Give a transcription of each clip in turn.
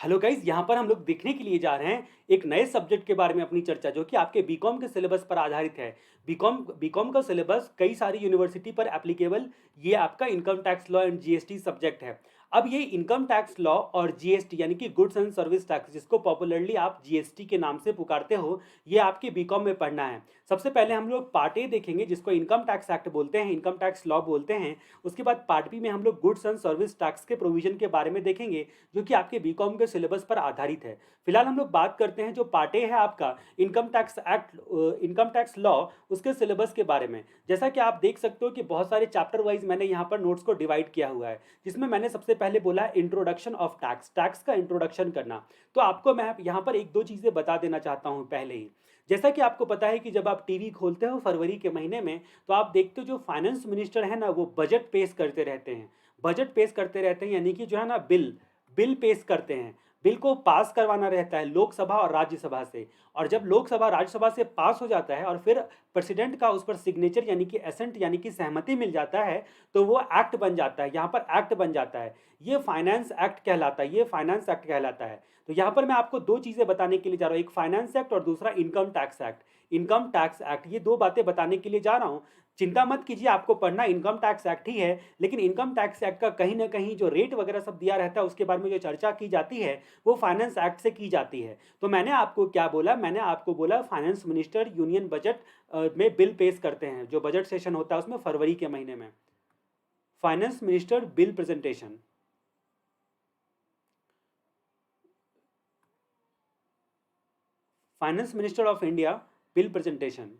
Hello guys, यहाँ पर हम लोग देखने के लिए जा रहे हैं एक नए सब्जेक्ट के बारे में अपनी चर्चा, जो कि आपके बीकॉम के सिलेबस पर आधारित है। बीकॉम बीकॉम का सिलेबस कई सारी यूनिवर्सिटी पर एप्लीकेबल ये आपका income tax law and GST subject है। अब ये इनकम टैक्स लॉ और जीएसटी यानी कि गुड्स एंड सर्विस टैक्स, जिसको पॉपुलरली आप जीएसटी के नाम से पुकारते हो, ये आपके बीकॉम में पढ़ना है। सबसे पहले हम लोग पार्ट ए देखेंगे, जिसको इनकम टैक्स एक्ट बोलते हैं, इनकम टैक्स लॉ बोलते हैं। उसके बाद पार्ट बी में हम लोग गुड्स एंड सर्विस टैक्स के प्रोविजन के बारे में देखेंगे, जो कि आपके बीकॉम के सिलेबस पर आधारित है। फिलहाल हम लोग बात करते हैं जो पार्ट ए है आपका income tax act, income tax law, उसके सिलेबस के बारे में। जैसा कि आप देख सकते हो कि बहुत सारे चैप्टर वाइज मैंने यहाँ पर नोट्स को डिवाइड किया हुआ है, जिसमें मैंने सबसे पहले बोला है इंट्रोडक्शन ऑफ टैक्स, टैक्स का इंट्रोडक्शन करना। तो आपको मैं यहाँ पर एक दो चीज़ें बता देना चाहता हूँ पहले ही। जैसा कि आपको पता है कि जब आप टीवी खोलते हो फरवरी के महीने में, तो आप देखते हो जो फाइनेंस मिनिस्टर है ना, वो बजट पेश करते रहते हैं। बजट पेश करते रहते हैं यानी कि जो है ना, बिल बिल पेश करते हैं। बिल को पास करवाना रहता है लोकसभा और राज्यसभा से। और जब लोकसभा राज्यसभा से पास हो जाता है और फिर प्रेसिडेंट का उस पर सिग्नेचर यानी कि एसेंट यानी कि सहमति मिल जाता है, तो वो एक्ट बन जाता है। यहाँ पर एक्ट बन जाता है, ये फाइनेंस एक्ट कहलाता है, ये फाइनेंस एक्ट कहलाता है। तो यहाँ पर मैं आपको दो चीज़ें बताने के लिए जा रहा हूँ, एक फाइनेंस एक्ट और दूसरा income tax act. Income tax act, ये दो बातें बताने के लिए जा रहा हूँ। चिंता मत कीजिए, आपको पढ़ना इनकम टैक्स एक्ट ही है, लेकिन इनकम टैक्स एक्ट का कहीं ना कहीं जो रेट वगैरह सब दिया रहता है, उसके बारे में जो चर्चा की जाती है, वो फाइनेंस एक्ट से की जाती है। तो मैंने आपको क्या बोला, मैंने आपको बोला फाइनेंस मिनिस्टर यूनियन बजट में बिल पेश करते हैं। जो बजट सेशन होता है उसमें फरवरी के महीने में finance minister bill presentation, finance minister of India bill presentation.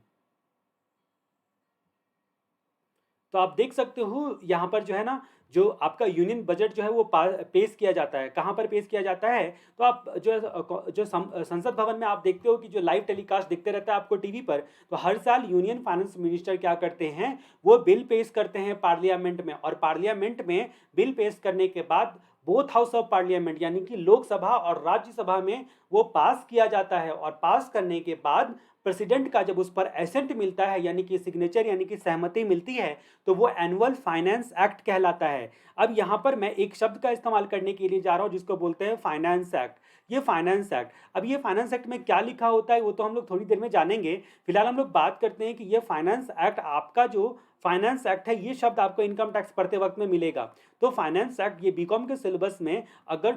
तो आप देख सकते हो यहाँ पर जो है ना, जो आपका यूनियन बजट जो है वो पेश किया जाता है। कहाँ पर पेश किया जाता है? तो आप संसद भवन में आप देखते हो कि जो लाइव टेलीकास्ट दिखते रहता है आपको टीवी पर, तो हर साल यूनियन फाइनेंस मिनिस्टर क्या करते हैं, वो बिल पेश करते हैं पार्लियामेंट में। और पार्लियामेंट में बिल पेश करने के बाद बोथ हाउस ऑफ पार्लियामेंट यानी कि लोकसभा और राज्यसभा में वो पास किया जाता है। और पास करने के बाद प्रेसिडेंट का जब उस पर एसेंट मिलता है यानी कि सिग्नेचर यानी कि सहमति मिलती है, तो वो एनुअल फाइनेंस एक्ट कहलाता है। अब यहाँ पर मैं एक शब्द का इस्तेमाल करने के लिए जा रहा हूँ, जिसको बोलते हैं फाइनेंस एक्ट। ये फाइनेंस एक्ट, अब ये फाइनेंस एक्ट में क्या लिखा होता है वो तो हम लोग थोड़ी देर में जानेंगे। फिलहाल हम लोग बात करते हैं कि ये फाइनेंस एक्ट, आपका जो फाइनेंस एक्ट है, ये शब्द आपको इनकम टैक्स पढ़ते वक्त में मिलेगा। तो फाइनेंस एक्ट ये बीकॉम के सिलेबस में, अगर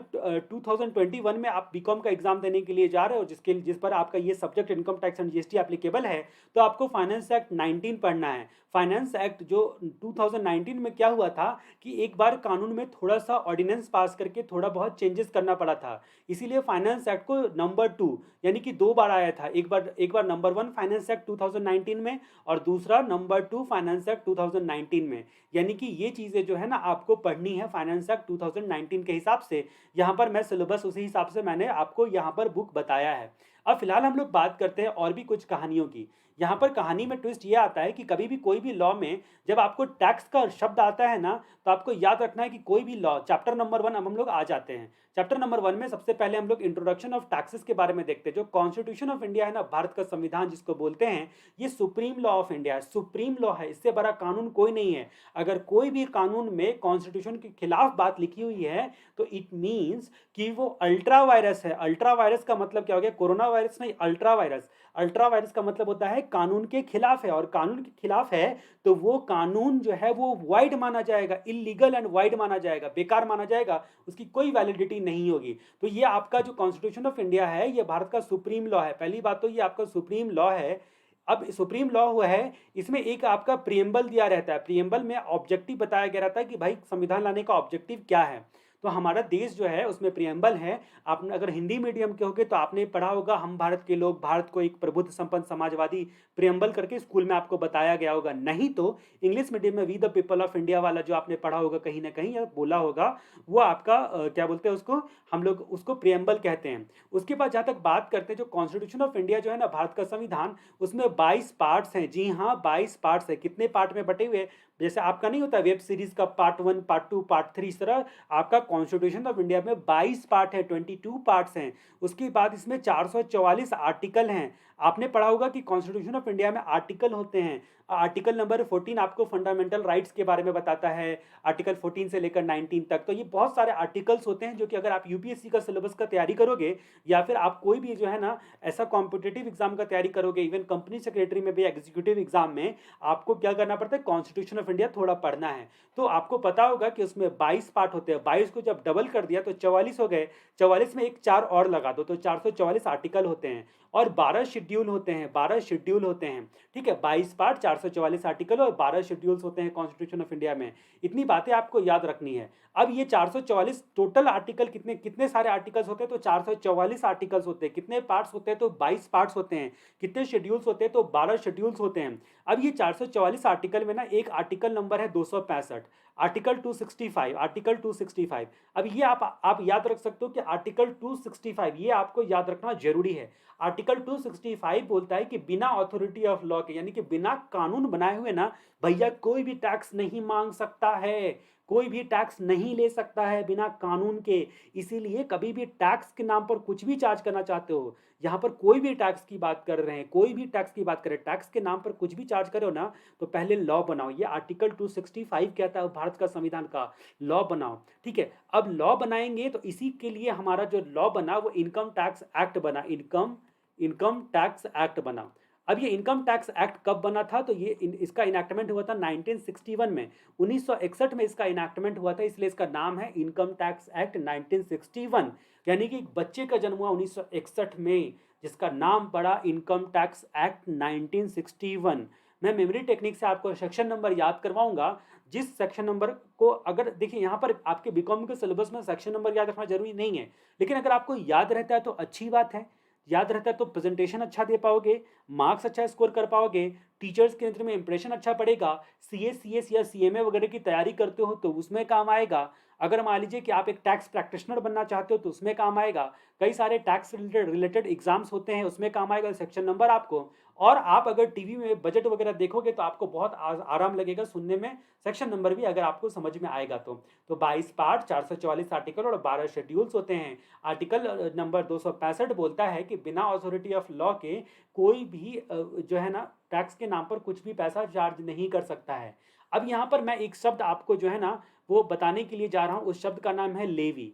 2021 में आप बीकॉम का एग्जाम देने के लिए जा रहे हो, जिस पर आपका ये subject income tax and GST applicable है, तो आपको फाइनेंस एक्ट 19 पढ़ना है। फाइनेंस एक्ट जो 2019 में क्या हुआ था कि एक बार कानून में थोड़ा सा ऑर्डिनेंस पास करके थोड़ा बहुत चेंजेस करना पड़ा था, इसीलिए फाइनेंस एक्ट को नंबर 2 यानी कि दो बार आया था। एक बार नंबर 1 फाइनेंस एक्ट 2019 में, और दूसरा नंबर 2 फाइनेंस एक्ट 2019 में। यानी कि ये चीज़ें जो है ना, आपको पढ़नी है फाइनेंस एक्ट 2019 के हिसाब से। यहाँ पर मैं सिलेबस उसी हिसाब से मैंने आपको यहाँ पर बुक बताया है। अब फिलहाल हम लोग बात करते हैं और भी कुछ कहानियों की। यहाँ पर कहानी में ट्विस्ट ये आता है कि कभी भी कोई भी लॉ में जब आपको टैक्स का शब्द आता है ना, तो आपको याद रखना है कि कोई भी लॉ, चैप्टर नंबर 1 अब हम लोग आ जाते हैं। चैप्टर नंबर 1 में सबसे पहले हम लोग इंट्रोडक्शन ऑफ टैक्सेस के बारे में देखते हैं। जो कॉन्स्टिट्यूशन ऑफ इंडिया है ना, भारत का संविधान जिसको बोलते हैं, ये सुप्रीम लॉ ऑफ इंडिया है, सुप्रीम लॉ है। इससे बड़ा कानून कोई नहीं है। अगर कोई भी कानून में कॉन्स्टिट्यूशन के खिलाफ बात लिखी हुई है, तो इट मीन्स कि वो अल्ट्रा वायरस है। अल्ट्रा वायरस का मतलब क्या हो गया? कोरोना वायरस नहीं, अल्ट्रा वायरस। अल्ट्रा वायरस का मतलब होता है कानून के खिलाफ है, और कानून के खिलाफ है तो वो कानून जो है वो वाइड माना जाएगा, इलीगल एंड वाइड माना जाएगा, बेकार माना जाएगा, उसकी कोई वैलिडिटी नहीं होगी। तो ये आपका जो कॉन्स्टिट्यूशन ऑफ इंडिया है, ये भारत का सुप्रीम लॉ है। पहली बात तो ये आपका सुप्रीम लॉ है। अब सुप्रीम लॉ हुआ है, इसमें एक आपका प्रियम्बल दिया रहता है। प्रियम्बल में ऑब्जेक्टिव बताया गया रहता है कि भाई संविधान लाने का ऑब्जेक्टिव क्या है। तो हमारा देश जो है उसमें प्रियम्बल है। आपने अगर हिंदी मीडियम के होगे तो आपने पढ़ा होगा, हम भारत के लोग, भारत को एक प्रबुद्ध संपन्न समाजवादी, प्रियम्बल करके स्कूल में आपको बताया गया होगा। नहीं तो इंग्लिश मीडियम में we the people of India वाला जो आपने पढ़ा होगा कहीं ना कहीं या बोला होगा, वो आपका क्या बोलते हैं उसको, हम लोग उसको प्रियम्बल कहते हैं। उसके बाद जहाँ तक बात करते हैं, जो कॉन्स्टिट्यूशन ऑफ इंडिया जो है ना, भारत का संविधान, उसमें 22 पार्ट्स हैं। जी हाँ, 22 पार्ट्स हैं। कितने पार्ट में बटे हुए? जैसे आपका नहीं होता वेब सीरीज का पार्ट 1, पार्ट 2, पार्ट 3, इस तरह आपका कॉन्स्टिट्यूशन ऑफ इंडिया में 22 पार्ट है, 22 पार्ट्स हैं। उसके बाद इसमें 444 आर्टिकल हैं। आपने पढ़ा होगा कि कॉन्स्टिट्यूशन ऑफ इंडिया में आर्टिकल होते हैं। आर्टिकल नंबर 14 आपको फंडामेंटल राइट्स के बारे में बताता है, आर्टिकल 14 से लेकर 19 तक। तो ये बहुत सारे आर्टिकल्स होते हैं जो कि अगर आप यूपीएससी का सिलेबस का तैयारी करोगे, या फिर आप कोई भी जो है ना ऐसा कॉम्पिटिटिव एग्जाम का तैयारी करोगे, इवन कंपनी सेक्रेटरी में भी एग्जीक्यूटिव एग्जाम में आपको क्या करना पड़ता है, कॉन्स्टिट्यूशन ऑफ इंडिया थोड़ा पढ़ना है। तो आपको पता होगा कि उसमें 22 पार्ट होते हैं, 22 को जब डबल कर दिया तो 44 हो गए, 44 में एक 4 और लगा दो तो 444 आर्टिकल होते हैं, और 12 शेड्यूल होते हैं, 12 शेड्यूल होते हैं। ठीक है, 22 पार्ट, 444 आर्टिकल और 12 शेड्यूल्स होते हैं कॉन्स्टिट्यूशन ऑफ इंडिया में। इतनी बातें आपको याद रखनी है। अब ये 444 टोटल आर्टिकल कितने कितने सारे आर्टिकल्स होते हैं, तो 444 आर्टिकल्स होते हैं। कितने पार्ट्स होते हैं, तो 22 पार्ट्स होते हैं। कितने शेड्यूल्स होते हैं, तो 12 शेड्यूल्स होते हैं। अब ये 444 आर्टिकल में ना एक आर्टिकल नंबर है 265, आर्टिकल 265, आर्टिकल 265। अब ये आप याद रख सकते हो कि आर्टिकल 265 ये आपको याद रखना जरूरी है। आर्टिकल 265 बोलता है कि बिना अथॉरिटी ऑफ लॉ के, यानी कि बिना कानून बनाए हुए ना भैया कोई भी टैक्स नहीं मांग सकता है, कोई भी टैक्स नहीं ले सकता है बिना कानून के। इसीलिए कभी भी टैक्स के नाम पर कुछ भी चार्ज करना चाहते हो, यहाँ पर कोई भी टैक्स की बात कर रहे हैं, कोई भी टैक्स की बात करें, टैक्स के नाम पर कुछ भी चार्ज करो ना, तो पहले लॉ बनाओ। ये आर्टिकल 265 कहता है भारत का संविधान का, लॉ बनाओ। ठीक है, अब लॉ बनाएंगे तो इसी के लिए हमारा जो लॉ बना वो इनकम टैक्स एक्ट बना, इनकम टैक्स एक्ट बना। अब ये इनकम टैक्स एक्ट कब बना था, तो ये इसका इनैक्टमेंट हुआ था 1961 में, 1961 में इसका इनैक्टमेंट हुआ था, इसलिए इसका नाम है इनकम टैक्स एक्ट 1961। यानी कि एक बच्चे का जन्म हुआ 1961 में जिसका नाम पड़ा इनकम टैक्स एक्ट 1961। मैं मेमोरी टेक्निक से आपको सेक्शन नंबर याद करवाऊंगा, जिस सेक्शन नंबर को अगर देखिए यहाँ पर आपके बीकॉम के सिलेबस में सेक्शन नंबर याद रखना जरूरी नहीं है, लेकिन अगर आपको याद रहता है तो अच्छी बात है। याद रहता है तो प्रेजेंटेशन अच्छा दे पाओगे, मार्क्स अच्छा स्कोर कर पाओगे, टीचर्स के नजर में इंप्रेशन अच्छा पड़ेगा, सीए सीएस या सीएमए वगैरह की तैयारी करते हो तो उसमें काम आएगा। अगर मान लीजिए कि आप एक टैक्स प्रैक्टिशनर बनना चाहते हो तो उसमें काम आएगा। कई सारे टैक्स रिलेटेड एग्जाम्स होते हैं उसमें काम आएगा सेक्शन नंबर आपको। और आप अगर टीवी में बजट वगैरह देखोगे तो आपको बहुत आराम लगेगा सुनने में, सेक्शन नंबर भी अगर आपको समझ में आएगा तो 22 पार्ट, 444 आर्टिकल और 12 शेड्यूल्स होते हैं। आर्टिकल नंबर 265 बोलता है कि बिना अथॉरिटी ऑफ लॉ के कोई भी जो है ना टैक्स के नाम पर कुछ भी पैसा चार्ज नहीं कर सकता है। अब यहाँ पर मैं एक शब्द आपको जो है ना वो बताने के लिए जा रहा हूँ, उस शब्द का नाम है लेवी।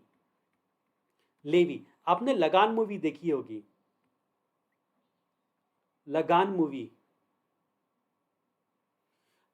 लेवी, आपने लगान मूवी देखी होगी, लगान मूवी,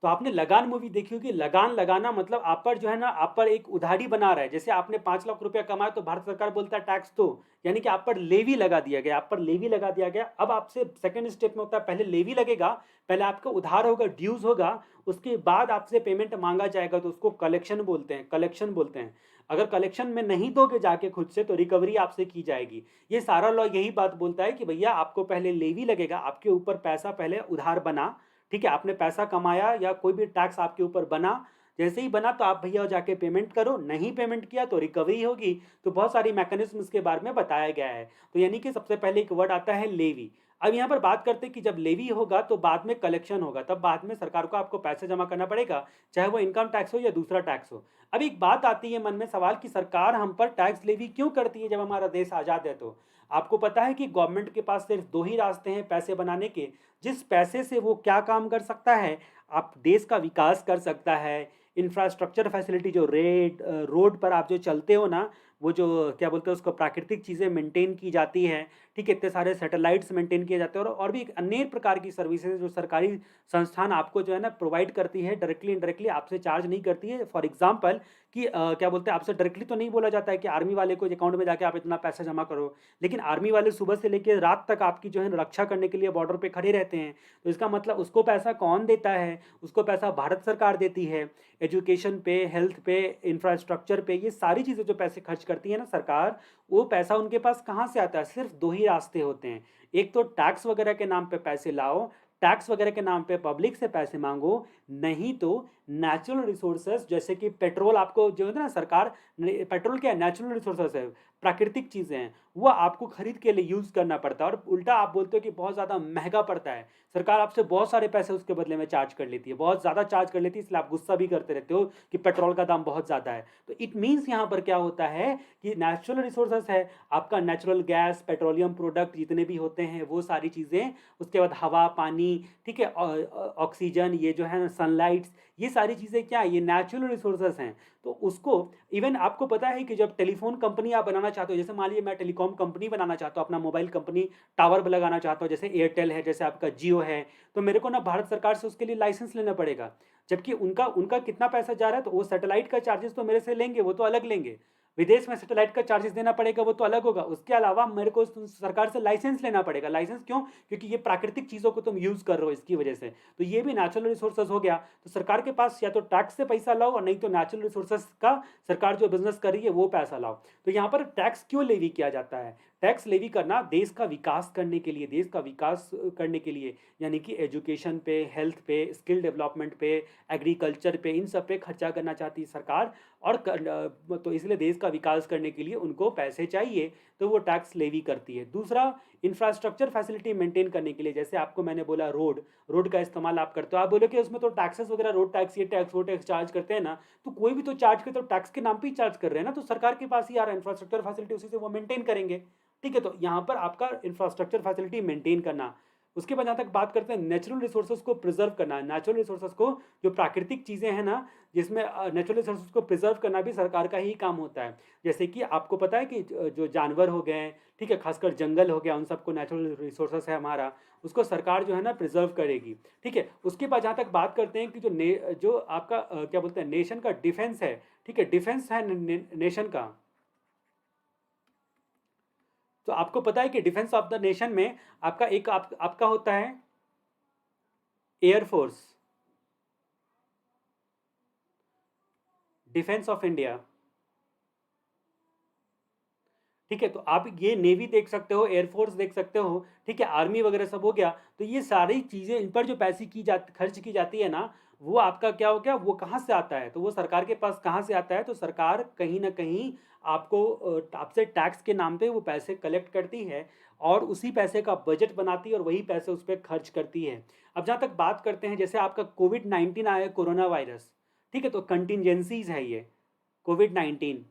तो आपने लगान मूवी देखी होगी। लगान लगाना मतलब आप पर जो है ना आप पर एक उधारी बना रहा है। जैसे आपने 5 लाख रुपया कमाया तो भारत सरकार बोलता है टैक्स दो, यानी कि आप पर लेवी लगा दिया गया, आप पर लेवी लगा दिया गया। अब आपसे सेकंड स्टेप में होता है पहले लेवी लगेगा, पहले आपका उधार होगा, ड्यूज होगा, उसके बाद आपसे पेमेंट मांगा जाएगा तो उसको कलेक्शन बोलते हैं, कलेक्शन बोलते हैं। अगर कलेक्शन में नहीं दोगे जाके खुद से तो रिकवरी आपसे की जाएगी। ये सारा लॉ यही बात बोलता है कि भैया आपको पहले लेवी लगेगा, आपके ऊपर पैसा पहले उधार बना। ठीक है, आपने पैसा कमाया या कोई भी टैक्स आपके ऊपर बना, जैसे ही बना तो आप भैया जाके पेमेंट करो, नहीं पेमेंट किया तो रिकवरी होगी। तो बहुत सारी मैकेनिज्म इसके बारे में बताया गया है। तो यानी कि सबसे पहले एक वर्ड आता है लेवी। अब यहाँ पर बात करते हैं कि जब लेवी होगा तो बाद में कलेक्शन होगा, तब बाद में सरकार को आपको पैसे जमा करना पड़ेगा, चाहे वो इनकम टैक्स हो या दूसरा टैक्स हो। अब एक बात आती है मन में सवाल कि सरकार हम पर टैक्स लेवी क्यों करती है जब हमारा देश आज़ाद है। तो आपको पता है कि गवर्नमेंट के पास सिर्फ दो ही रास्ते हैं पैसे बनाने के। जिस पैसे से वो क्या काम कर सकता है, आप देश का विकास कर सकता है, इंफ्रास्ट्रक्चर फैसिलिटी, जो रोड पर आप जो चलते हो ना, वो जो क्या बोलते हैं उसको, प्राकृतिक चीज़ें मेंटेन की जाती हैं। ठीक है, इतने सारे सैटेलाइट्स मेंटेन किए जाते हैं, और भी अनेक प्रकार की सर्विसेज जो सरकारी संस्थान आपको जो है ना प्रोवाइड करती है, डायरेक्टली इनडायरेक्टली आपसे चार्ज नहीं करती है। फॉर एग्जाम्पल कि क्या बोलते हैं, आपसे डायरेक्टली तो नहीं बोला जाता है कि आर्मी वाले को अकाउंट में जाके आप इतना पैसा जमा करो, लेकिन आर्मी वाले सुबह से लेकर रात तक आपकी जो है रक्षा करने के लिए बॉर्डर पे खड़े रहते हैं। तो इसका मतलब उसको पैसा कौन देता है, उसको पैसा भारत सरकार देती है। एजुकेशन पे, हेल्थ पे, इंफ्रास्ट्रक्चर पे, ये सारी चीज़ें जो पैसे खर्च करती है ना सरकार, वो पैसा उनके पास कहाँ से आता है, सिर्फ दो ही रास्ते होते हैं। एक तो टैक्स वगैरह के नाम पे पैसे लाओ, टैक्स वगैरह के नाम पे पब्लिक से पैसे मांगो, नहीं तो नेचुरल रिसोर्सेज जैसे कि पेट्रोल, आपको जो है ना सरकार, पेट्रोल क्या है, नेचुरल रिसोर्सेज है, प्राकृतिक चीज़ें हैं, वो आपको खरीद के लिए यूज़ करना पड़ता है और उल्टा आप बोलते हो कि बहुत ज़्यादा महंगा पड़ता है। सरकार आपसे बहुत सारे पैसे उसके बदले में चार्ज कर लेती है, बहुत ज़्यादा चार्ज कर लेती है, इसलिए आप गुस्सा भी करते रहते हो कि पेट्रोल का दाम बहुत ज़्यादा है। तो इट मीन्स यहाँ पर क्या होता है कि नेचुरल रिसोर्सेज है, आपका नेचुरल गैस, पेट्रोलियम प्रोडक्ट जितने भी होते हैं वो सारी चीज़ें, उसके बाद हवा, पानी, ठीक है, ऑक्सीजन, ये जो है ना सनलाइट्स, ये सारी चीज़ें क्या है, ये नेचुरल रिसोर्सेज हैं। तो उसको, इवन आपको पता है कि जब टेलीफोन कंपनी आप बनाना चाहते हो, जैसे मान लीजिए मैं टेलीकॉम कंपनी बनाना चाहता हूँ, अपना मोबाइल कंपनी टावर लगाना चाहता हूँ, जैसे एयरटेल है, जैसे आपका जियो है, तो मेरे को ना भारत सरकार से उसके लिए लाइसेंस लेना पड़ेगा। जबकि उनका उनका कितना पैसा जा रहा है, तो वो सैटेलाइट का चार्जेस तो मेरे से लेंगे, वो तो अलग लेंगे। विदेश में सैटेलाइट का चार्जेस देना पड़ेगा, वो तो अलग होगा। उसके अलावा मेरे को सरकार से लाइसेंस लेना पड़ेगा। लाइसेंस क्यों? क्योंकि ये प्राकृतिक चीज़ों को तुम यूज़ कर रहे हो, इसकी वजह से। तो ये भी नेचुरल रिसोर्सेज हो गया। तो सरकार के पास या तो टैक्स से पैसा लाओ, और नहीं तो नेचुरल रिसोर्सेज का सरकार जो बिजनेस कर रही है वो पैसा लाओ। तो यहाँ पर टैक्स क्यों लेवी किया जाता है? टैक्स लेवी करना देश का विकास करने के लिए, देश का विकास करने के लिए, यानी कि एजुकेशन पे, हेल्थ पे, स्किल डेवलपमेंट पे, एग्रीकल्चर पे, इन सब पे खर्चा करना चाहती है सरकार। और तो इसलिए देश का विकास करने के लिए उनको पैसे चाहिए, तो वो टैक्स लेवी करती है। दूसरा, इंफ्रास्ट्रक्चर फैसिलिटी मेंटेन करने के लिए, जैसे आपको मैंने बोला रोड, रोड का इस्तेमाल आप करते हो, आप बोले कि उसमें तो टैक्सेस वगैरह, रोड टैक्स, ये टैक्स, वो टैक्स चार्ज करते हैं ना, तो कोई भी तो चार्ज करते हो, टैक्स के नाम पे ही चार्ज कर रहे हैं ना, तो सरकार के पास ही आ रहा है इंफ्रास्ट्रक्चर फैसिलिटी, उसी से वो मेंटेन करेंगे। ठीक है, तो यहाँ पर आपका इंफ्रास्ट्रक्चर फैसिलिटी मेंटेन करना। उसके बाद जहाँ तक बात करते हैं नेचुरल रिसोर्सेज को प्रिजर्व करना, नेचुरल रिसोर्सेज को, जो प्राकृतिक चीज़ें हैं ना, जिसमें नेचुरल रिसोर्सेज को प्रिजर्व करना भी सरकार का ही काम होता है। जैसे कि आपको पता है कि जो जानवर हो गए, ठीक है, खासकर जंगल हो गया, उन सबको नेचुरल रिसोर्सेज है हमारा, उसको सरकार जो है ना प्रिजर्व करेगी। ठीक है, उसके बाद जहाँ तक बात करते हैं कि जो आपका क्या बोलते हैं, नेशन का डिफेंस है, ठीक है, डिफेंस है नेशन का। तो आपको पता है कि डिफेंस ऑफ द नेशन में आपका एक आपका होता है एयरफोर्स, डिफेंस ऑफ इंडिया। ठीक है, तो आप ये नेवी देख सकते हो, एयरफोर्स देख सकते हो, ठीक है, आर्मी वगैरह सब हो गया। तो ये सारी चीज़ें, इन पर जो पैसे खर्च की जाती है ना, वो आपका क्या हो गया, वो कहाँ से आता है, तो वो सरकार के पास कहाँ से आता है, तो सरकार कहीं ना कहीं आपको आपसे टैक्स के नाम पे वो पैसे कलेक्ट करती है, और उसी पैसे का बजट बनाती है, और वही पैसे उस पर खर्च करती है। अब जहाँ तक बात करते हैं, जैसे आपका कोविड-19 आया, कोरोना वायरस, ठीक है, तो कंटिजेंसीज है ये कोविड-19।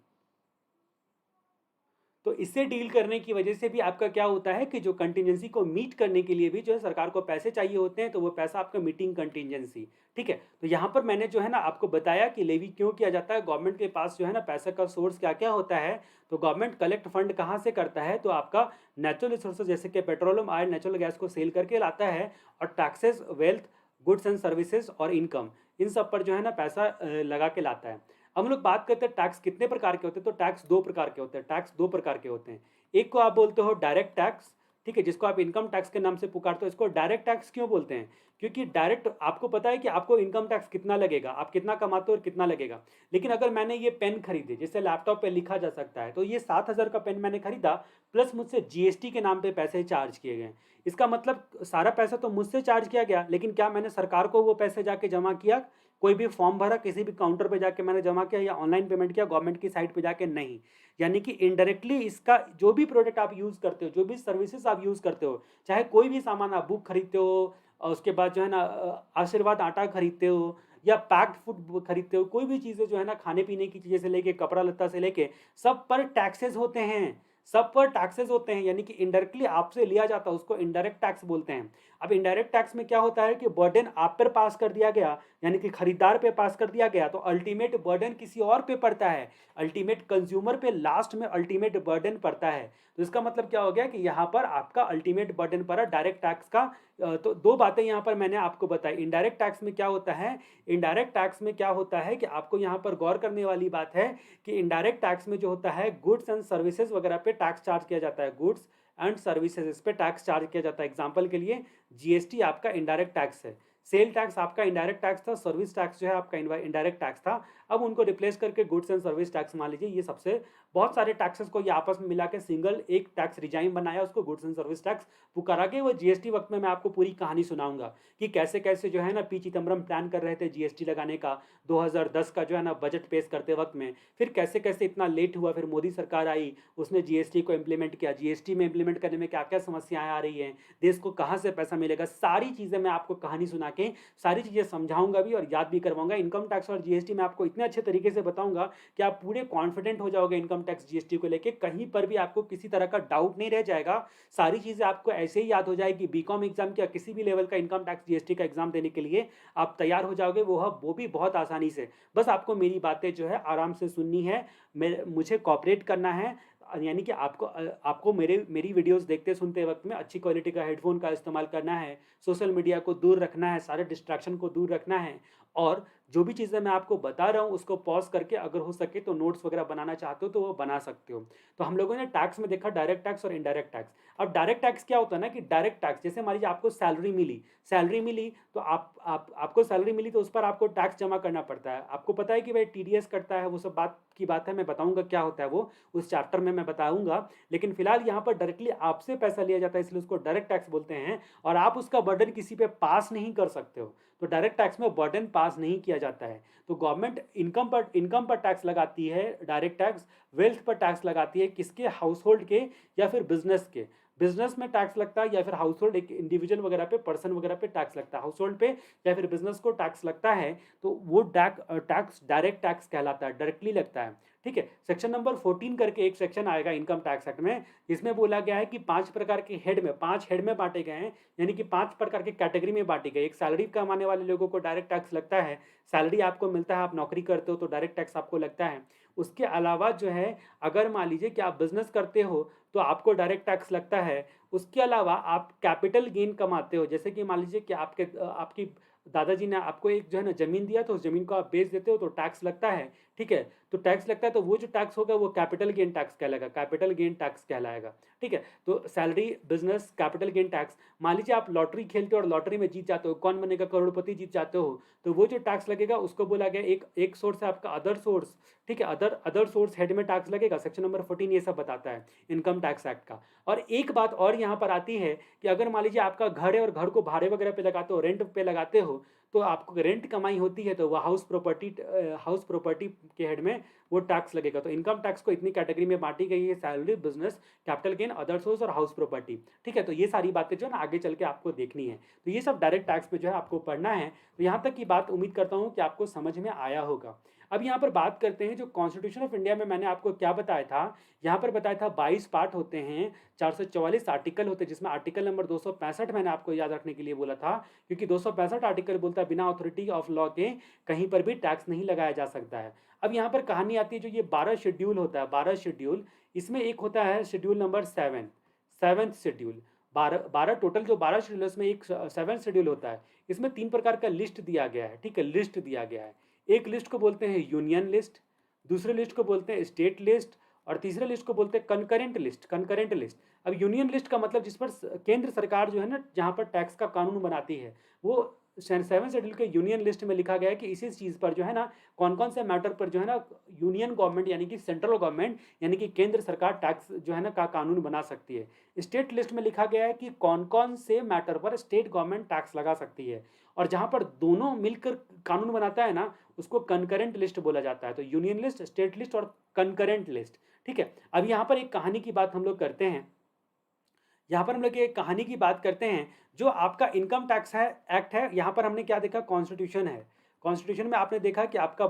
तो इससे डील करने की वजह से भी आपका क्या होता है कि जो कंटिजेंसी को मीट करने के लिए भी जो है सरकार को पैसे चाहिए होते हैं, तो वो पैसा आपका मीटिंग कंटिजेंसी। ठीक है, तो यहाँ पर मैंने जो है ना आपको बताया कि लेवी क्यों किया जाता है, गवर्नमेंट के पास जो है ना पैसे का सोर्स क्या क्या होता है। तो गवर्नमेंट कलेक्ट फंड कहाँ से करता है, तो आपका नेचुरल रिसोर्सेज जैसे कि पेट्रोलियम ऑयल, नेचुरल गैस को सेल करके लाता है, और taxes, wealth, goods and services और इनकम, इन सब पर जो है ना पैसा लगा के लाता है। अब हम लोग बात करते हैं टैक्स कितने प्रकार के होते हैं, तो टैक्स दो प्रकार के होते हैं, टैक्स दो प्रकार के होते हैं। एक को आप बोलते हो डायरेक्ट टैक्स, ठीक है, जिसको आप इनकम टैक्स के नाम से पुकारते हो। इसको डायरेक्ट टैक्स क्यों बोलते हैं? क्योंकि डायरेक्ट आपको पता है कि आपको इनकम टैक्स कितना लगेगा, आप कितना कमाते हो और कितना लगेगा। लेकिन अगर मैंने ये पेन खरीदे, जिससे लैपटॉप पे लिखा जा सकता है, तो ये 7,000 का पेन मैंने खरीदा, प्लस मुझसे जीएसटी के नाम पे पैसे चार्ज किए गए। इसका मतलब सारा पैसा तो मुझसे चार्ज किया गया, लेकिन क्या मैंने सरकार को वो पैसे जाके जमा किया? कोई भी फॉर्म भरा, किसी भी काउंटर पे जाके मैंने जमा किया, या ऑनलाइन पेमेंट किया गवर्नमेंट की साइट पे जाके? नहीं। यानी कि इनडायरेक्टली इसका जो भी प्रोडक्ट आप यूज़ करते हो, जो भी सर्विसेज आप यूज़ करते हो, चाहे कोई भी सामान आप बुक खरीदते हो, और उसके बाद जो है ना आशीर्वाद आटा खरीदते हो, या पैक्ड फूड खरीदते हो, कोई भी चीज़ें जो है ना खाने पीने की चीज़ें से लेके कपड़ा लत्ता से लेके सब पर टैक्सेस होते हैं, सब पर टैक्सेस होते हैं। यानी कि इनडायरेक्टली आपसे लिया जाता है, उसको इनडायरेक्ट टैक्स बोलते हैं। अब इनडायरेक्ट टैक्स में क्या होता है कि बर्डन आप पर पास कर दिया गया, यानी कि खरीदार पे पास कर दिया गया, तो अल्टीमेट बर्डन किसी और पे पड़ता है, अल्टीमेट कंज्यूमर पे लास्ट में अल्टीमेट बर्डन पड़ता है। तो इसका मतलब क्या हो गया कि यहाँ पर आपका अल्टीमेट बर्डन पड़ा डायरेक्ट टैक्स का। तो दो बातें यहाँ पर मैंने आपको बताई। इनडायरेक्ट टैक्स में क्या होता है, इनडायरेक्ट टैक्स में क्या होता है कि आपको यहाँ पर गौर करने वाली बात है कि इनडायरेक्ट टैक्स में जो होता है गुड्स एंड सर्विसेज वगैरह पे टैक्स चार्ज किया जाता है, गुड्स एंड सर्विसेज इस पे टैक्स चार्ज किया जाता है। एग्जांपल के लिए जीएसटी आपका इनडायरेक्ट टैक्स है, सेल टैक्स आपका इनडायरेक्ट टैक्स था, सर्विस टैक्स जो है आपका इनडायरेक्ट टैक्स था। अब उनको रिप्लेस करके गुड्स एंड सर्विस टैक्स मान लीजिए, ये सबसे बहुत सारे टैक्सेस को ये आपस में मिला के सिंगल एक टैक्स रिजाइम बनाया, उसको गुड्स एंड सर्विस टैक्स पुकारा के। वो जीएसटी वक्त में मैं आपको पूरी कहानी सुनाऊंगा कि कैसे कैसे जो है ना पी चिदम्बरम प्लान कर रहे थे जीएसटी लगाने का 2010 का जो है ना बजट पेश करते वक्त में, फिर कैसे कैसे इतना लेट हुआ, फिर मोदी सरकार आई, उसने जीएसटी को इम्प्लीमेंट किया, जीएसटी में इम्प्लीमेंट करने में क्या क्या समस्याएं आ रही हैं, देश को कहाँ से पैसा मिलेगा, सारी चीज़ें मैं आपको कहानी सुना के सारी चीज़ें समझाऊंगा भी और याद भी करवाऊंगा। इनकम टैक्स और जीएसटी में आपको इतने अच्छे तरीके से बताऊंगा कि आप पूरे कॉन्फिडेंट हो जाओगे इनकम टैक्स जीएसटी को लेके, कहीं पर भी आपको किसी तरह का डाउट नहीं रह जाएगा। सारी चीज़ें आपको ऐसे ही याद हो जाएगी, बीकॉम एग्जाम या किसी भी लेवल का इनकम टैक्स जीएसटी का एग्जाम देने के लिए आप तैयार हो जाओगे, वो भी बहुत आसानी से। बस आपको मेरी बातें जो है आराम से सुननी है, मुझे कॉपरेट करना है, यानी कि आपको मेरी वीडियोस देखते सुनते वक्त में अच्छी क्वालिटी का हेडफोन का इस्तेमाल करना है, सोशल मीडिया को दूर रखना है, सारे डिस्ट्रैक्शन को दूर रखना है, और जो भी चीज़ें मैं आपको बता रहा हूँ उसको पॉज करके अगर हो सके तो नोट्स वगैरह बनाना चाहते हो तो वो बना सकते हो। तो हम लोगों ने टैक्स में देखा डायरेक्ट टैक्स और इनडायरेक्ट टैक्स। अब डायरेक्ट टैक्स क्या होता है ना कि डायरेक्ट टैक्स, जैसे मान लीजिए आपको सैलरी मिली तो आपको सैलरी मिली तो उस पर आपको टैक्स जमा करना पड़ता है। आपको पता है कि भाई टीडीएस कटता है, वो सब बात की बात है, मैं बताऊंगा क्या होता है वो उस चैप्टर में मैं बताऊंगा। लेकिन फिलहाल यहाँ पर डायरेक्टली आपसे पैसा लिया जाता है इसलिए उसको डायरेक्ट टैक्स बोलते हैं, और आप उसका बर्डन किसी पे पास नहीं कर सकते हो। तो डायरेक्ट टैक्स में बर्डन पास नहीं किया जाता है। तो गवर्नमेंट इनकम पर टैक्स लगाती है, डायरेक्ट टैक्स। वेल्थ पर टैक्स लगाती है, किसके, हाउस होल्ड के या फिर बिजनेस के। बिजनेस में टैक्स लगता है या फिर हाउस होल्ड, एक इंडिविजुअल वगैरह पे, पर्सन वगैरह पे टैक्स लगता है, हाउस होल्ड पे या फिर बिजनेस को टैक्स लगता है, तो वो टैक्स डायरेक्ट टैक्स कहलाता है, डायरेक्टली लगता है। ठीक है, सेक्शन नंबर 14 करके एक सेक्शन आएगा इनकम टैक्स एक्ट में, इसमें बोला गया है कि 5 प्रकार के पांच हेड में बांटे गए हैं, यानी कि 5 प्रकार के कैटेगरी में बांटी गई। एक सैलरी कमाने वाले लोगों को डायरेक्ट टैक्स लगता है, सैलरी आपको मिलता है, आप नौकरी करते हो तो डायरेक्ट टैक्स आपको लगता है। उसके अलावा जो है, अगर मान लीजिए कि आप बिजनेस करते हो तो आपको डायरेक्ट टैक्स लगता है। उसके अलावा आप कैपिटल गेन कमाते हो, जैसे कि मान लीजिए कि आपकी दादाजी ने आपको एक जो है ना जमीन दिया, तो उस जमीन को आप बेच देते हो तो टैक्स लगता है। ठीक है, तो टैक्स लगता है, तो वो जो टैक्स होगा वो कैपिटल गेन टैक्स कहलाएगा, कैपिटल गेन टैक्स कहलाएगा। ठीक है, तो salary, business, capital gain tax. मान लीजिए आप लॉटरी खेलते हो और लॉटरी में जीत जाते हो, कौन बनेगा करोड़पति जीत जाते हो, तो वो जो टैक्स लगेगा उसको बोला गया एक सोर्स है आपका अदर सोर्स। ठीक है, अदर सोर्स हेड में टैक्स लगेगा। सेक्शन नंबर 14 ये सब बताता है इनकम टैक्स एक्ट का। और एक बात और यहाँ पर आती है कि अगर मान लीजिए आपका घर है और घर को भाड़े वगैरह पे लगाते हो, रेंट पे लगाते हो, तो आपको रेंट कमाई होती है तो वह हाउस प्रॉपर्टी के हेड में वो टैक्स लगेगा। तो इनकम टैक्स को इतनी कैटेगरी में बांटी गई है, salary, business, capital gain, other source और हाउस प्रॉपर्टी। ठीक है, तो ये सारी बातें जो है ना आगे चल के आपको देखनी है, तो ये सब डायरेक्ट टैक्स में जो है आपको पढ़ना है। तो यहाँ तक की बात उम्मीद करता हूँ कि आपको समझ में आया होगा। अब यहाँ पर बात करते हैं जो कॉन्स्टिट्यूशन ऑफ इंडिया में मैंने आपको क्या बताया था। यहाँ पर बताया था 22 पार्ट होते हैं, 444 आर्टिकल होते हैं, जिसमें आर्टिकल नंबर 265 मैंने आपको याद रखने के लिए बोला था, क्योंकि 265 आर्टिकल बोलता है बिना अथॉरिटी ऑफ लॉ के कहीं पर भी टैक्स नहीं लगाया जा सकता है। अब यहाँ पर कहानी आती है, जो ये 12 शेड्यूल होता है, 12 शेड्यूल, इसमें एक होता है schedule number 7th schedule. 12 total जो 12 शेड्यूल है उसमें एक 7th शेड्यूल होता है। इसमें 3 प्रकार का लिस्ट दिया गया है। ठीक है, लिस्ट दिया गया है। एक लिस्ट को बोलते हैं यूनियन लिस्ट, दूसरे लिस्ट को बोलते हैं स्टेट लिस्ट, और तीसरे लिस्ट को बोलते हैं कंकरेंट लिस्ट। अब यूनियन लिस्ट का मतलब जिस पर केंद्र सरकार जो है ना, जहाँ पर टैक्स का कानून बनाती है, वो 7 शेड्यूल के यूनियन लिस्ट में लिखा गया है कि इसी चीज़ पर जो है ना, कौन कौन से मैटर पर जो है ना यूनियन गवर्नमेंट यानी कि सेंट्रल गवर्नमेंट यानी कि केंद्र सरकार टैक्स जो है ना का कानून बना सकती है। स्टेट लिस्ट में लिखा गया है कि कौन कौन से मैटर पर स्टेट गवर्नमेंट टैक्स लगा सकती है, और जहाँ पर दोनों मिलकर कानून बनाता है ना, उसको कंकरेंट लिस्ट बोला जाता है। तो यूनियन लिस्ट, स्टेट लिस्ट और कंकरेंट लिस्ट। ठीक है, अब यहाँ पर एक कहानी की बात हम लोग करते हैं। यहाँ पर हम लोग एक कहानी की बात करते हैं, जो आपका इनकम टैक्स है एक्ट है। यहाँ पर हमने क्या देखा, कॉन्स्टिट्यूशन है। कॉन्स्टिट्यूशन में आपने देखा कि आपका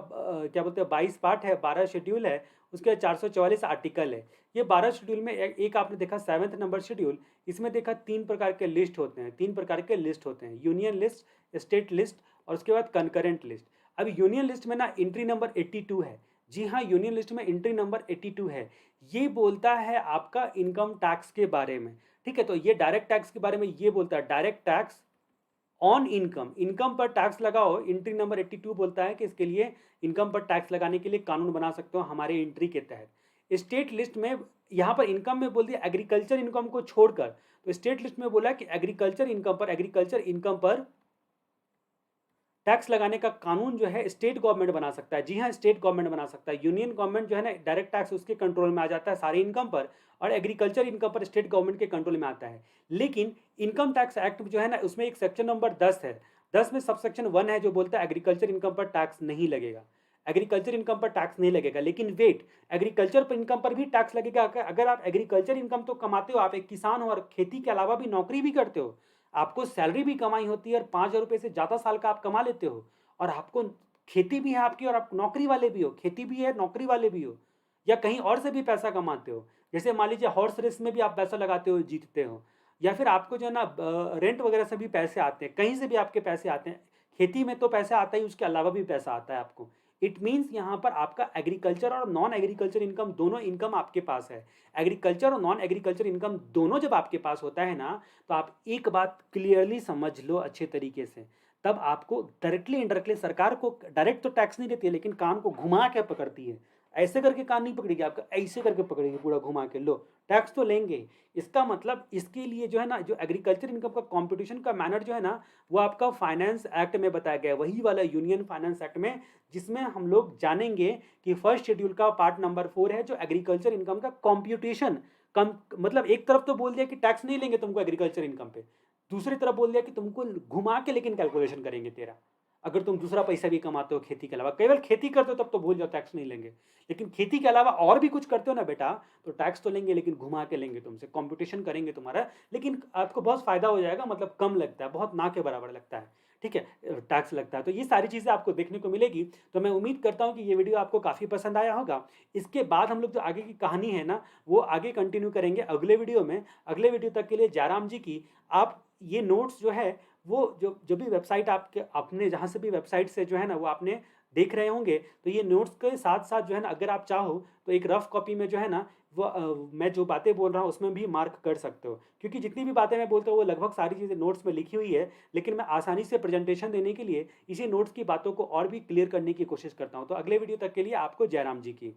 क्या बोलते हैं 22 पार्ट है, 12 शेड्यूल है, उसके 444 आर्टिकल है। ये 12 शेड्यूल में एक आपने देखा 7th नंबर शेड्यूल, इसमें देखा 3 प्रकार के लिस्ट होते हैं, यूनियन लिस्ट, स्टेट लिस्ट और उसके बाद कंकरेंट लिस्ट। अब यूनियन लिस्ट में ना एंट्री नंबर 82 है। जी हाँ, यूनियन लिस्ट में एंट्री नंबर 82 है। ये बोलता है आपका इनकम टैक्स के बारे में। ठीक है, तो ये डायरेक्ट टैक्स के बारे में ये बोलता है, direct tax on income, income पर टैक्स लगाओ। एंट्री नंबर 82 बोलता है कि इसके लिए इनकम पर टैक्स लगाने के लिए कानून बना सकते हो हमारे एंट्री के तहत। स्टेट लिस्ट में यहाँ पर इनकम में बोल दिया एग्रीकल्चर इनकम को छोड़कर, तो स्टेट लिस्ट में बोला कि एग्रीकल्चर इनकम पर टैक्स लगाने का कानून जो है स्टेट गवर्नमेंट बना सकता है। जी हाँ, स्टेट गवर्नमेंट बना सकता है। यूनियन गवर्नमेंट जो है ना, डायरेक्ट टैक्स उसके कंट्रोल में आ जाता है सारी इनकम पर, और एग्रीकल्चर इनकम पर स्टेट गवर्नमेंट के कंट्रोल में आता है। लेकिन इनकम टैक्स एक्ट जो है ना, उसमें एक सेक्शन नंबर 10 है। 10 में सब सेक्शन 1 है जो बोलता है एग्रीकल्चर इनकम पर टैक्स नहीं लगेगा। एग्रीकल्चर इनकम पर टैक्स नहीं लगेगा, लेकिन वेट, एग्रीकल्चर पर इनकम पर भी टैक्स लगेगा। अगर आप एग्रीकल्चर इनकम तो कमाते हो, आप एक किसान हो और खेती के अलावा भी नौकरी भी करते हो, आपको सैलरी भी कमाई होती है और 5,000 रुपये से ज़्यादा साल का आप कमा लेते हो, और आपको खेती भी है आपकी, और आप नौकरी वाले भी हो, खेती भी है, नौकरी वाले भी हो, या कहीं और से भी पैसा कमाते हो। जैसे मान लीजिए हॉर्स रेस में भी आप पैसा लगाते हो, जीतते हो, या फिर आपको जो है ना रेंट वगैरह से भी पैसे आते हैं, कहीं से भी आपके पैसे आते हैं। खेती में तो पैसा आता ही, उसके अलावा भी पैसा आता है आपको। इट मीन्स यहाँ पर आपका एग्रीकल्चर और नॉन एग्रीकल्चर इनकम, दोनों इनकम आपके पास है। एग्रीकल्चर और नॉन एग्रीकल्चर इनकम दोनों जब आपके पास होता है ना, तो आप एक बात क्लियरली समझ लो अच्छे तरीके से, तब आपको डायरेक्टली इनडायरेक्टली, सरकार को डायरेक्ट तो टैक्स नहीं देती है, लेकिन कान को घुमा के पकड़ती है। ऐसे करके कान नहीं पकड़ेगी आपका, ऐसे करके पकड़ेगी पूरा घुमा के, लो टैक्स तो लेंगे। इसका मतलब इसके लिए जो है ना, जो एग्रीकल्चर इनकम का कंपटीशन का मैनर जो है ना, वो आपका फाइनेंस एक्ट में बताया गया है, वही वाला यूनियन फाइनेंस एक्ट में, जिसमें हम लोग जानेंगे कि फर्स्ट शेड्यूल का पार्ट नंबर 4 है, जो एग्रीकल्चर इनकम का कंप्यूटेशन, कम मतलब एक तरफ तो बोल दिया कि टैक्स नहीं लेंगे तुमको एग्रीकल्चर इनकम पे, दूसरी तरफ बोल दिया कि तुमको घुमा के लेकिन कैलकुलेशन करेंगे तेरा। अगर तुम दूसरा पैसा भी कमाते हो खेती के अलावा, केवल खेती करते हो तब तो भूल जाओ टैक्स नहीं लेंगे, लेकिन खेती के अलावा और भी कुछ करते हो ना बेटा, तो टैक्स तो लेंगे, लेकिन घुमा के लेंगे, तुमसे कंपटीशन करेंगे तुम्हारा। लेकिन आपको बहुत फायदा हो जाएगा, मतलब कम लगता है, बहुत ना के बराबर लगता है, ठीक है, टैक्स लगता है। तो ये सारी चीज़ें आपको देखने को मिलेगी। तो मैं उम्मीद करता हूँ कि ये वीडियो आपको काफ़ी पसंद आया होगा। इसके बाद हम लोग जो आगे की कहानी है ना, वो आगे कंटिन्यू करेंगे अगले वीडियो में। अगले वीडियो तक के लिए जयराम जी की, आप ये नोट्स जो है, वो जो भी वेबसाइट आपके, आपने जहाँ से भी वेबसाइट से जो है ना वो आपने देख रहे होंगे, तो ये नोट्स के साथ साथ जो है ना, अगर आप चाहो तो एक रफ कॉपी में जो है ना, वो मैं जो बातें बोल रहा हूँ उसमें भी मार्क कर सकते हो, क्योंकि जितनी भी बातें मैं बोलता हूँ वो लगभग सारी चीज़ें नोट्स में लिखी हुई है। लेकिन मैं आसानी से प्रेजेंटेशन देने के लिए इसी नोट्स की बातों को और भी क्लियर करने की कोशिश करता हूँ। तो अगले वीडियो तक के लिए आपको जयराम जी की।